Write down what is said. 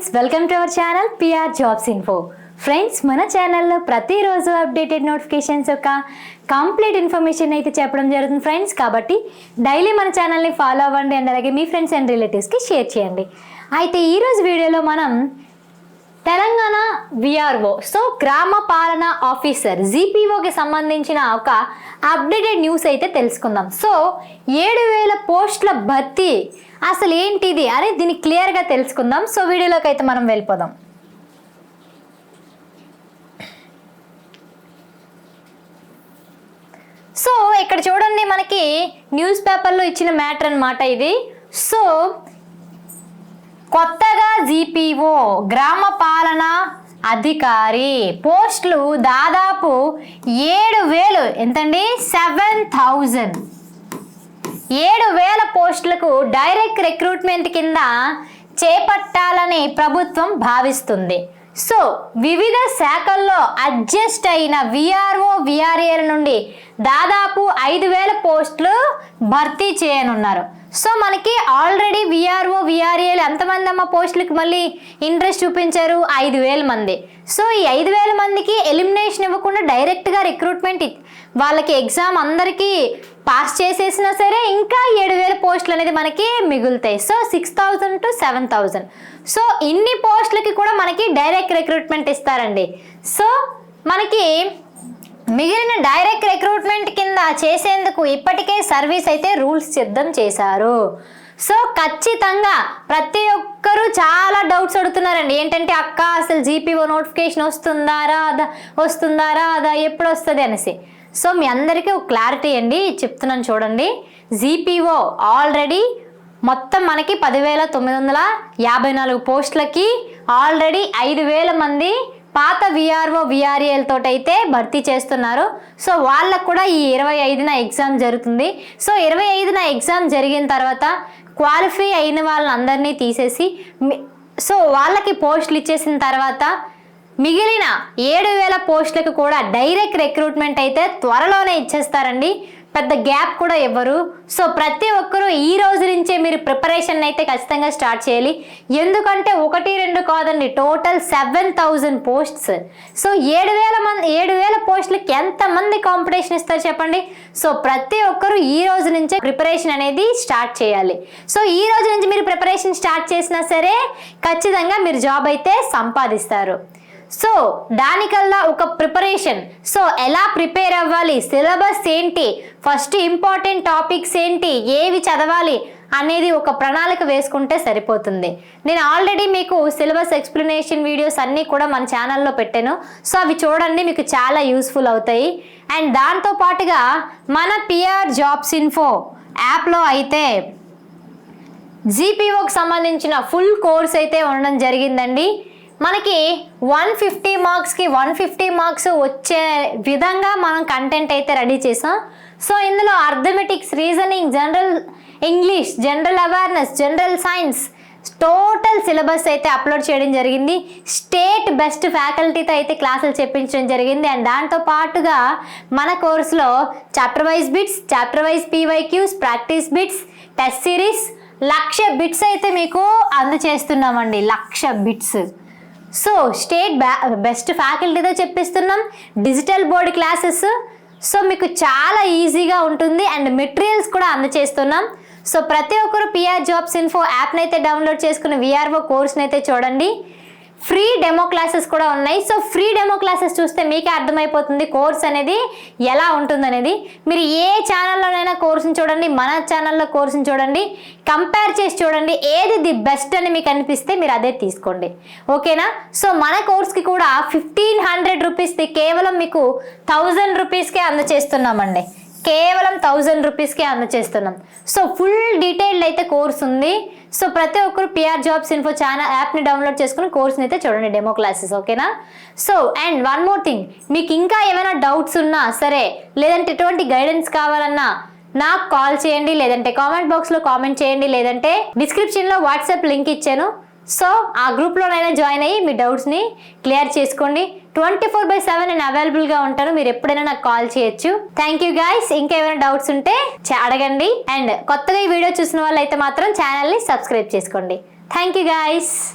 Friends, welcome to our channel PR jobs info. Friends, మన ఛానల్లో ప్రతిరోజు అప్డేటెడ్ నోటిఫికేషన్స్ యొక్క కంప్లీట్ ఇన్ఫర్మేషన్ అయితే చెప్పడం జరుగుతుంది ఫ్రెండ్స్. కాబట్టి డైలీ మన ఛానల్ని ఫాలో అవ్వండి అండ్ అలాగే మీ ఫ్రెండ్స్ అండ్ రిలేటివ్స్కి షేర్ చేయండి. అయితే ఈరోజు వీడియోలో మనం తెలంగాణ విఆర్ఓ గ్రామ పాలన ఆఫీసర్ జీపీఓకి సంబంధించిన ఒక అప్డేటెడ్ న్యూస్ అయితే తెలుసుకుందాం. 7,000 పోస్టుల భర్తీ అసలు ఏంటిది అని దీన్ని క్లియర్గా తెలుసుకుందాం. వీడియోలోకి అయితే మనం వెళ్ళిపోదాం. ఇక్కడ చూడండి, మనకి న్యూస్ పేపర్లో ఇచ్చిన మ్యాటర్ అన్నమాట ఇది. కొత్తగా జీపీఓ గ్రామ పాలన అధికారి పోస్టులు దాదాపు 7,000 ఎంతండి 7,000 7,000 పోస్టులకు డైరెక్ట్ రిక్రూట్మెంట్ కింద చేపట్టాలని ప్రభుత్వం భావిస్తుంది. వివిధ శాఖల్లో అడ్జస్ట్ అయిన విఆర్ఓ విఆర్ఏల నుండి దాదాపు 5,000 పోస్టులు భర్తీ చేయనున్నారు. మనకి ఆల్రెడీ విఆర్ఓ విఆర్ఏలు ఎంతమంది అమ్మ పోస్టులకి మళ్ళీ ఇంట్రెస్ట్ చూపించారు? 5,000 మంది. ఈ 5,000 మందికి ఎలిమినేషన్ ఇవ్వకుండా డైరెక్ట్గా రిక్రూట్మెంట్ వాళ్ళకి ఎగ్జామ్ అందరికీ పాస్ చేసేసినా సరే ఇంకా 7,000 పోస్టులు అనేది మనకి మిగులుతాయి. 6,000 to 7,000. ఇన్ని పోస్టులకి కూడా మనకి డైరెక్ట్ రిక్రూట్మెంట్ ఇస్తారండి. మనకి మిగిలిన డైరెక్ట్ రిక్రూట్మెంట్ కింద చేసేందుకు ఇప్పటికే సర్వీస్ అయితే రూల్స్ సిద్ధం చేశారు. ఖచ్చితంగా ప్రతి ఒక్కరూ చాలా డౌట్స్ అడుగుతున్నారండి. ఏంటంటే అక్క అసలు జీపీఓ నోటిఫికేషన్ వస్తుందా రాదా ఎప్పుడు వస్తుంది అనేసి. మీ అందరికీ ఒక క్లారిటీ అండి చెప్తున్నాను చూడండి. జీపీఓ ఆల్రెడీ మొత్తం మనకి 10,954 పోస్టులకి ఆల్రెడీ 5,000 మంది పాత విఆర్ఓ విఆర్ఏలతో అయితే భర్తీ చేస్తున్నారు. వాళ్ళకు కూడా ఈ 25న ఎగ్జామ్ జరుగుతుంది. 25న ఎగ్జామ్ జరిగిన తర్వాత క్వాలిఫై అయిన వాళ్ళందరినీ తీసేసి వాళ్ళకి పోస్టులు ఇచ్చేసిన తర్వాత మిగిలిన 7,000 పోస్టులకు కూడా డైరెక్ట్ రిక్రూట్మెంట్ అయితే త్వరలోనే ఇచ్చేస్తారండి. పెద్ద గ్యాప్ కూడా ఇవ్వరు. ప్రతి ఒక్కరూ ఈ రోజు నుంచే మీరు ప్రిపరేషన్ అయితే ఖచ్చితంగా స్టార్ట్ చేయాలి. ఎందుకంటే 1-2 కాదండి, టోటల్ 7,000 పోస్ట్స్. 7,000 పోస్టులకి ఎంతమంది కాంపిటీషన్ ఇస్తారు చెప్పండి. ప్రతి ఒక్కరూ ఈ రోజు నుంచే ప్రిపరేషన్ అనేది స్టార్ట్ చేయాలి. ఈ రోజు నుంచి మీరు ప్రిపరేషన్ స్టార్ట్ చేసినా సరే ఖచ్చితంగా మీరు జాబ్ అయితే సంపాదిస్తారు. దానికల్లా ఒక ప్రిపరేషన్ ఎలా ప్రిపేర్ అవ్వాలి, సిలబస్ ఏంటి, ఫస్ట్ ఇంపార్టెంట్ టాపిక్స్ ఏంటి, ఏవి చదవాలి అనేది ఒక ప్రణాళిక వేసుకుంటే సరిపోతుంది. నేను ఆల్రెడీ మీకు సిలబస్ ఎక్స్ప్లెనేషన్ వీడియోస్ అన్నీ కూడా మన ఛానల్లో పెట్టాను. అవి చూడండి, మీకు చాలా యూస్ఫుల్ అవుతాయి. అండ్ దాంతో పాటుగా మన పిఆర్ జాబ్స్ ఇన్ఫో యాప్లో అయితే జీపీఓకి సంబంధించిన ఫుల్ కోర్స్ అయితే ఉండడం జరిగిందండి. మనకి 150 మార్క్స్కి 150 మార్క్స్ వచ్చే విధంగా మనం కంటెంట్ అయితే రెడీ చేసాం. ఇందులో arithmetics, reasoning, general English, general awareness, general science total syllabus అయితే అప్లోడ్ చేయడం జరిగింది. స్టేట్ బెస్ట్ ఫ్యాకల్టీతో అయితే క్లాసులు చెప్పించడం జరిగింది. అండ్ దాంతో పాటుగా మన కోర్సులో chapter wise bits, chapter wise PYQs, practice bits, test series 1,00,000 bits అయితే మీకు అందజేస్తున్నామండి. 1,00,000 బిట్స్. స్టేట్ బెస్ట్ ఫ్యాకల్టీతో చెప్పిస్తున్నాం. Digital board classes. మీకు చాలా ఈజీగా ఉంటుంది. అండ్ మెటీరియల్స్ కూడా అందజేస్తున్నాం. ప్రతి ఒక్కరు పిఆర్ జాబ్స్ ఇన్ఫో యాప్ని అయితే డౌన్లోడ్ చేసుకుని విఆర్ఓ కోర్స్ని అయితే చూడండి. ఫ్రీ డెమో క్లాసెస్ కూడా ఉన్నాయి. ఫ్రీ డెమో క్లాసెస్ చూస్తే మీకే అర్థమైపోతుంది కోర్స్ అనేది ఎలా ఉంటుందనేది. మీరు ఏ ఛానల్లోనైనా కోర్సుని చూడండి, మన ఛానల్లో కోర్సుని చూడండి, కంపేర్ చేసి చూడండి, ఏది ది బెస్ట్ అని మీకు అనిపిస్తే మీరు అదే తీసుకోండి. ఓకేనా? మన కోర్స్కి కూడా 1,500 రూపీస్ది కేవలం మీకు 1,000 రూపీస్కే అందచేస్తున్నామండి. కేవలం 1,000 రూపీస్కే అందచేస్తున్నాం. ఫుల్ డీటెయిల్డ్ అయితే కోర్స్ ఉంది. ప్రతి ఒక్కరు పిఆర్ జాబ్స్ ఇన్ఫో ఛానల్ యాప్ని డౌన్లోడ్ చేసుకుని కోర్స్ని అయితే చూడండి, డెమో క్లాసెస్. ఓకేనా? అండ్ వన్ మోర్ థింగ్, మీకు ఇంకా ఏమైనా డౌట్స్ ఉన్నా సరే, లేదంటే ఎటువంటి గైడెన్స్ కావాలన్నా నాకు కాల్ చేయండి, లేదంటే కామెంట్ బాక్స్లో కామెంట్ చేయండి, లేదంటే డిస్క్రిప్షన్లో వాట్సాప్ లింక్ ఇచ్చాను. ఆ గ్రూప్లోనైనా జాయిన్ అయ్యి మీ డౌట్స్ని క్లియర్ చేసుకోండి. 24/7 నేను అవైలబుల్గా ఉంటాను. మీరు ఎప్పుడైనా నాకు కాల్ చేయొచ్చు. Thank you guys. ఇంకేమైనా డౌట్స్ ఉంటే అడగండి. అండ్ కొత్తగా ఈ వీడియో చూసిన వాళ్ళు అయితే మాత్రం ఛానల్ని సబ్స్క్రైబ్ చేసుకోండి. Thank you guys.